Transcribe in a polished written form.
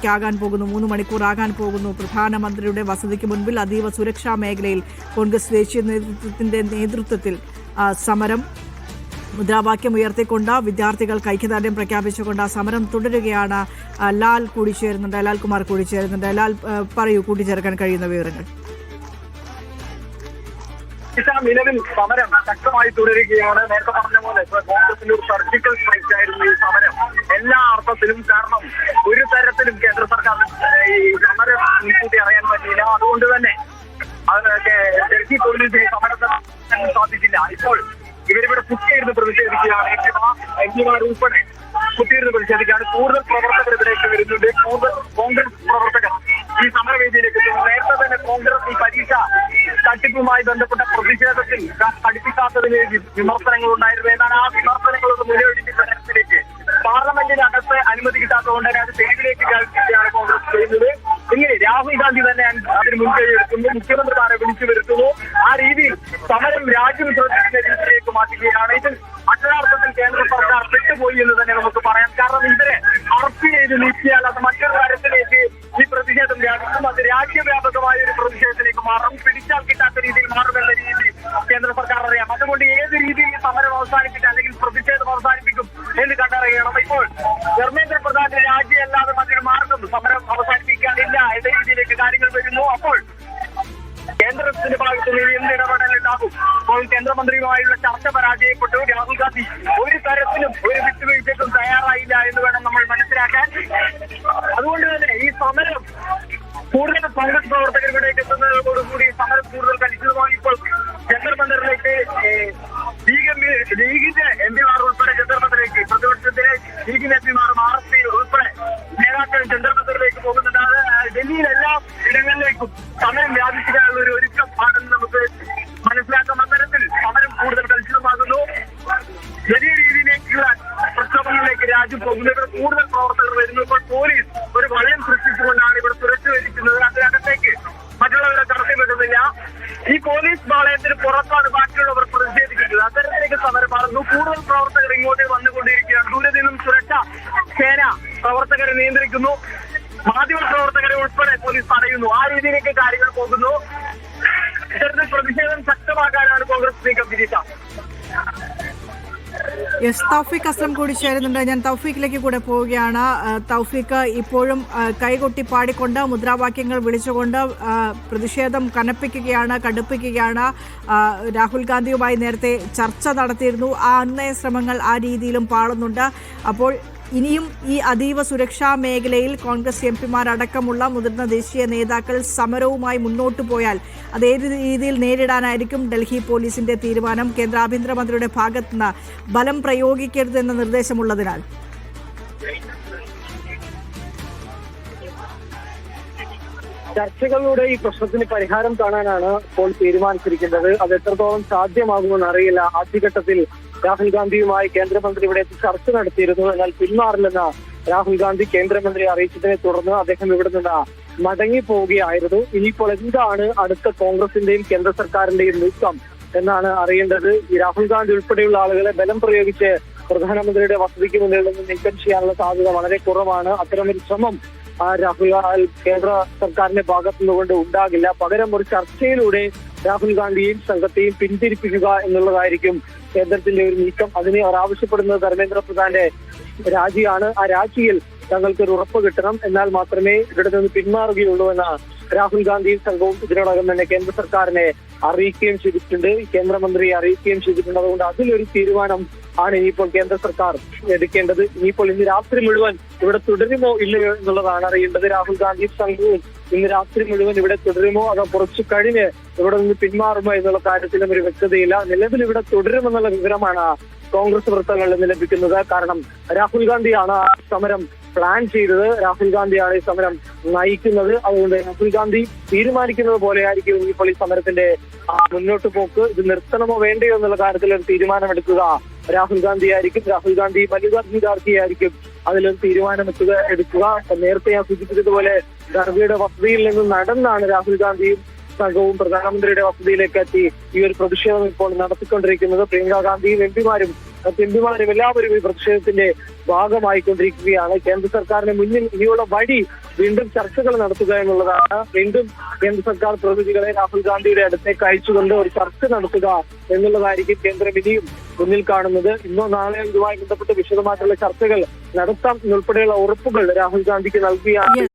ാകാൻ പോകുന്നു 3 മണിക്കൂർ ആകാൻ പോകുന്നു. പ്രധാനമന്ത്രിയുടെ വസതിക്ക് മുൻപിൽ അതീവ സുരക്ഷാ മേഖലയിൽ കോൺഗ്രസ് ദേശീയ നേതൃത്വത്തിൽ സമരം മുദ്രാവാക്യം ഉയർത്തിക്കൊണ്ട് വിദ്യാർത്ഥികൾക്ക് ഐക്യദാർഢ്യം പ്രഖ്യാപിച്ചുകൊണ്ട് സമരം തുടരുകയാണ്. ലാൽ കൂടിച്ചേരുന്നുണ്ട്, ലാൽകുമാർ കൂടിച്ചേരുന്നുണ്ട്. ലാൽ, പറയൂ, കൂട്ടിച്ചേർക്കാൻ കഴിയുന്ന വിവരങ്ങൾ. നിലവിൽ സമരം ശക്തമായി തുടരുകയാണ്. നേരത്തെ പറഞ്ഞ പോലെ കോൺഗ്രസിന്റെ ഒരു സർജിക്കൽ സ്ട്രൈക്ക് ആയിരുന്നു ഈ സമരം എല്ലാ അർത്ഥത്തിലും. കാരണം ഒരു തരത്തിലും കേന്ദ്ര സർക്കാർ ഈ സമരം മുൻകൂട്ടി അറിയാൻ പറ്റിയില്ല. അതുകൊണ്ട് തന്നെ ഡൽഹി പോലീസിന് സമരത്തിന് സാധിച്ചില്ല. ഇപ്പോൾ ഇവരിവിടെ കുത്തിയിരുന്ന് പ്രതിഷേധിക്കുകയാണ്. എംപിമാർ ഉൾപ്പെടെ കുത്തിയിരുന്ന് പ്രതിഷേധിക്കുകയാണ്. കൂടുതൽ പ്രവർത്തകർ ഇവിടേക്ക് വരുന്നുണ്ട്. കൂടുതൽ കോൺഗ്രസ് പ്രവർത്തകർ ഈ സമരവേദിയിലേക്ക് എത്തുന്നു. നേരത്തെ തന്നെ കോൺഗ്രസ് ഈ പരീക്ഷ തട്ടിപ്പുമായി ബന്ധപ്പെട്ട പ്രതിഷേധത്തിൽ പഠിപ്പിക്കാത്തതിന് വിമർശനങ്ങൾ ഉണ്ടായിരുന്നു. എന്നാൽ ആ വിമർശനങ്ങളൊക്കെ മുന്നോടിക്കുന്ന തരത്തിലേക്ക് പാർലമെന്റിനകത്ത് അനുമതി കിട്ടാത്തതുകൊണ്ട് അത് തെരുവിലേക്ക് കേൾക്കുകയാണ് കോൺഗ്രസ് ചെയ്യുന്നത്. ഇങ്ങനെ രാഹുൽ ഗാന്ധി തന്നെ അതിന് മുൻകൈ എടുക്കുന്നു. മുഖ്യമന്ത്രിമാരെ വിളിച്ചു വരുത്തുന്നു. ആ രീതിയിൽ സമരം രാജ്യം ശ്രദ്ധിക്കുന്ന രീതിയിലേക്ക് മാറ്റുകയാണ്. ഇതിൽ അക്ഷരാർത്ഥത്തിൽ കേന്ദ്ര സർക്കാർ പെട്ടുപോയി എന്ന് തന്നെ നമുക്ക് പറയാം. കാരണം ഇവരെ അറസ്റ്റ് ചെയ്ത് നീക്കിയാൽ അത് മറ്റൊരു തരത്തിലേക്ക് ഈ പ്രതിഷേധം വ്യാപിക്കും. അത് രാജ്യവ്യാപകമായ ഒരു പ്രതിഷേധത്തിലേക്ക് മാറും. പിടിച്ചാൽ കിട്ടാത്ത രീതിയിൽ മാറുമെന്ന രീതി കേന്ദ്ര സർക്കാർ അറിയാം. അതുകൊണ്ട് ഏത് രീതിയിൽ സമരം അവസാനിപ്പിക്കും അല്ലെങ്കിൽ പ്രതിഷേധം അവസാനിപ്പിക്കും എന്ന് കണ്ടറിയണം. ഇപ്പോൾ ധർമ്മേന്ദ്ര പ്രധാൻ രാജ്യമല്ലാതെ മറ്റൊരു മാർഗം സമരം അവസാനിപ്പിക്കാനില്ല എന്ന രീതിയിലേക്ക് കാര്യങ്ങൾ വരുന്നു. അപ്പോൾ കേന്ദ്രത്തിന്റെ ഭാഗത്ത് നിന്ന് എന്ത് ഇടപെടലുണ്ടാകും? ഇപ്പോൾ കേന്ദ്രമന്ത്രിയുമായുള്ള ചർച്ച പരാജയപ്പെട്ടു. രാഹുൽ ഗാന്ധി ഒരു തരത്തിലും ഒരു വിട്ടുവീഴ്ചയ്ക്കും തയ്യാറായില്ല എന്ന് വേണം നമ്മൾ മനസ്സിലാക്കാൻ. അതുകൊണ്ട് തന്നെ ഈ സമരം കൂടുതൽ കോൺഗ്രസ് പ്രവർത്തകർ ഇവിടേക്ക് എത്തുന്നതോടുകൂടി സമരം കൂടുതൽ കലിശിതമായി. ഇപ്പോൾ ജന്തർ മന്ദിറിലേക്ക് ലീഗിന്റെ എംപിമാർ ഉൾപ്പെടെ ജന്തർ മന്ദിറിലേക്ക്, പ്രതിപക്ഷത്തിലെ ലീഗിന്റെ എംപിമാർ RSP ഉൾപ്പെടെ നേതാക്കൾ ജന്തർ മന്ദിറിലേക്ക് പോകുന്നുണ്ട്. അത് ഡൽഹിയിലെ എല്ലാ ഇടങ്ങളിലേക്കും സമരം വ്യാപിക്കാനുള്ള ഒരു ഒരുക്കം ആണെന്ന് നമുക്ക് മനസ്സിലാക്കാം. അത്തരത്തിൽ സമരം കൂടുതൽ കലുഷിതമാകുന്നു. വലിയ രീതിയിലേക്കുള്ള പ്രക്ഷോഭങ്ങളിലേക്ക് രാജ്യം പോകുന്നു. ഇവിടെ കൂടുതൽ പ്രവർത്തകർ വരുന്നു. ഇപ്പോൾ പോലീസ് ഒരു വലയം സൃഷ്ടിച്ചുകൊണ്ടാണ് ഇവിടെ സുരക്ഷ വഹിക്കുന്നത്. അതിനകത്തേക്ക് മറ്റുള്ളവരെ കടത്തിവിടുന്നില്ല. ഈ പോലീസ് പാളയത്തിന് പുറത്താണ് ബാക്കിയുള്ളവർ പ്രതിഷേധിക്കുന്നത്. അത്തരത്തിലേക്ക് സമരം മാറുന്നു. കൂടുതൽ പ്രവർത്തകർ ഇങ്ങോട്ട് വന്നുകൊണ്ടിരിക്കുകയാണ്. ദൂരെ നിന്നും സുരക്ഷാ സേന പ്രവർത്തകരെ നിയന്ത്രിക്കുന്നു. മാധ്യമ പ്രവർത്തകരെ ഉൾപ്പെടെ പോലീസ് തടയുന്നു. ആ രീതിയിലേക്ക് കാര്യങ്ങൾ പോകുന്നു. ഇത്തരത്തിൽ പ്രതിഷേധം ശക്തമാക്കാനാണ് കോൺഗ്രസ് നീക്കം. തിരിച്ച തൗഫീഖ് അസ്ലം കൂടി ചേരുന്നുണ്ട്. ഞാൻ തൗഫീഖിലേക്ക് കൂടെ പോവുകയാണ്. തൗഫീഖ്, ഇപ്പോഴും കൈകൊട്ടി പാടിക്കൊണ്ട് മുദ്രാവാക്യങ്ങൾ വിളിച്ചുകൊണ്ട് പ്രതിഷേധം കടുപ്പിക്കുകയാണ്. രാഹുൽ ഗാന്ധിയുമായി നേരത്തെ ചർച്ച നടത്തിയിരുന്നു. ആ അന്നയ ശ്രമങ്ങൾ ആ രീതിയിലും പാളുന്നുണ്ട്. അപ്പോൾ ഇനിയും ഈ അതീവ സുരക്ഷാ മേഖലയിൽ കോൺഗ്രസ് എംപിമാരടക്കമുള്ള മുതിർന്ന ദേശീയ നേതാക്കൾ സമരവുമായി മുന്നോട്ടു പോയാൽ അത് ഏത് രീതിയിൽ നേരിടാനായിരിക്കും ഡൽഹി പോലീസിന്റെ തീരുമാനം? കേന്ദ്ര ആഭ്യന്തരമന്ത്രിയുടെ ഭാഗത്തുനിന്ന് ബലം പ്രയോഗിക്കരുതെന്ന നിർദ്ദേശമുള്ളതിനാൽ ചർച്ചകളിലൂടെ ഈ പ്രശ്നത്തിന് പരിഹാരം കാണാനാണ് ഇപ്പോൾ തീരുമാനിച്ചിരിക്കുന്നത്. അത് എത്രത്തോളം സാധ്യമാകുമെന്ന് അറിയില്ല. ആദ്യഘട്ടത്തിൽ രാഹുൽ ഗാന്ധിയുമായി കേന്ദ്രമന്ത്രി ഇവിടെ ചർച്ച നടത്തിയിരുന്നു. എന്നാൽ പിന്മാറില്ലെന്ന് രാഹുൽ ഗാന്ധി കേന്ദ്രമന്ത്രിയെ അറിയിച്ചതിനെ തുടർന്ന് അദ്ദേഹം ഇവിടെ നിന്ന് മടങ്ങി പോവുകയായിരുന്നു. ഇനിയിപ്പോൾ എന്താണ് അടുത്ത കോൺഗ്രസിന്റെയും കേന്ദ്ര സർക്കാരിന്റെയും നീക്കം എന്നാണ് അറിയേണ്ടത്. ഈ രാഹുൽ ഗാന്ധി ഉൾപ്പെടെയുള്ള ആളുകളെ ബലം പ്രയോഗിച്ച് പ്രധാനമന്ത്രിയുടെ വസതിക്ക് മുന്നിൽ നിന്ന് നീക്കം ചെയ്യാനുള്ള സാധ്യത വളരെ കുറവാണ്. അത്തരമൊരു ശ്രമം രാഹുൽ കേന്ദ്ര സർക്കാരിന്റെ ഭാഗത്തു നിന്നുകൊണ്ട് ഉണ്ടാകില്ല. പകരം ഒരു ചർച്ചയിലൂടെ രാഹുൽ ഗാന്ധിയെയും സംഘത്തെയും പിന്തിരിപ്പിക്കുക എന്നുള്ളതായിരിക്കും കേന്ദ്രത്തിന്റെ ഒരു നീക്കം. അതിന് അവർ ആവശ്യപ്പെടുന്നത് ധർമ്മേന്ദ്ര പ്രധാന്റെ രാജിയാണ്. ആ രാജിയിൽ തങ്ങൾക്കൊരു ഉറപ്പ് കിട്ടണം. എന്നാൽ മാത്രമേ ഇവിടെ നിന്ന് പിന്മാറുകയുള്ളൂ എന്ന രാഹുൽ ഗാന്ധിയും സംഘവും ഇതിനോടകം തന്നെ കേന്ദ്ര സർക്കാരിനെ അറിയിക്കുകയും ചെയ്തിട്ടുണ്ട്. കേന്ദ്രമന്ത്രിയെ അറിയിക്കുകയും ചെയ്തിട്ടുണ്ട്. അതുകൊണ്ട് അതിലൊരു തീരുമാനം ആണ് ഇനിയിപ്പോൾ കേന്ദ്ര സർക്കാർ എടുക്കേണ്ടത്. ഇനിയിപ്പോൾ ഇന്ന് രാത്രി മുഴുവൻ ഇവിടെ തുടരുമോ ഇല്ലയോ എന്നുള്ളതാണ് അറിയേണ്ടത്. രാഹുൽ ഗാന്ധിയും സംഘവും ഇന്ന് രാത്രി മുഴുവൻ ഇവിടെ തുടരുമോ അതോ കുറച്ചു കഴിഞ്ഞ് ഇവിടെ നിന്ന് പിന്മാറുമോ എന്നുള്ള കാര്യത്തിലും ഒരു വ്യക്തതയില്ല. നിലവിൽ ഇവിടെ തുടരുമെന്നുള്ള വിവരമാണ് കോൺഗ്രസ് വൃത്തങ്ങളിൽ നിന്ന് ലഭിക്കുന്നത്. കാരണം രാഹുൽ ഗാന്ധിയാണ് ആ സമരം പ്ലാൻ ചെയ്തത്. രാഹുൽ ഗാന്ധിയാണ് ഈ സമരം നയിക്കുന്നത്. അതുകൊണ്ട് രാഹുൽ ഗാന്ധി തീരുമാനിക്കുന്നത് പോലെയായിരിക്കും ഇപ്പോൾ ഈ സമരത്തിന്റെ മുന്നോട്ട് പോക്ക്. ഇത് നിർത്തണമോ വേണ്ടയോ എന്നുള്ള കാര്യത്തിൽ ഒരു തീരുമാനമെടുക്കുക രാഹുൽ ഗാന്ധി ആയിരിക്കും. രാഹുൽ ഗാന്ധി മല്ലികാർജുന ഖാർഗെയായിരിക്കും അതിലൊരു എടുക്കുക. നേരത്തെ ഞാൻ സൂചിപ്പിച്ചതുപോലെ ഖാർഗെയുടെ വസതിയിൽ നിന്ന് നടന്നാണ് രാഹുൽ ഗാന്ധിയും സംഘവും പ്രധാനമന്ത്രിയുടെ വസതിയിലേക്ക് എത്തി ഈ ഒരു പ്രതിഷേധം ഇപ്പോൾ നടത്തിക്കൊണ്ടിരിക്കുന്നത്. പ്രിയങ്ക ഗാന്ധിയും എംപിമാരും എംപിമാരും എല്ലാവരും ഈ പ്രതിഷേധത്തിന്റെ ഭാഗമായിക്കൊണ്ടിരിക്കുകയാണ്. കേന്ദ്ര സർക്കാരിന് മുന്നിൽ ഇനിയുള്ള വഴി വീണ്ടും ചർച്ചകൾ നടത്തുക എന്നുള്ളതാണ്. വീണ്ടും കേന്ദ്ര സർക്കാർ പ്രതിനിധികളെ രാഹുൽ ഗാന്ധിയുടെ അടുത്തേക്ക് അയച്ചുകൊണ്ട് ഒരു ചർച്ച നടത്തുക എന്നുള്ളതായിരിക്കും കേന്ദ്രം ഇനിയും മുന്നിൽ കാണുന്നത്. ഇന്നോ നാളെയോ ഇതുമായി ബന്ധപ്പെട്ട് വിശദമായിട്ടുള്ള ചർച്ചകൾ നടത്താം എന്നുൾപ്പെടെയുള്ള ഉറപ്പുകൾ രാഹുൽ ഗാന്ധിക്ക് നൽകുകയാണ്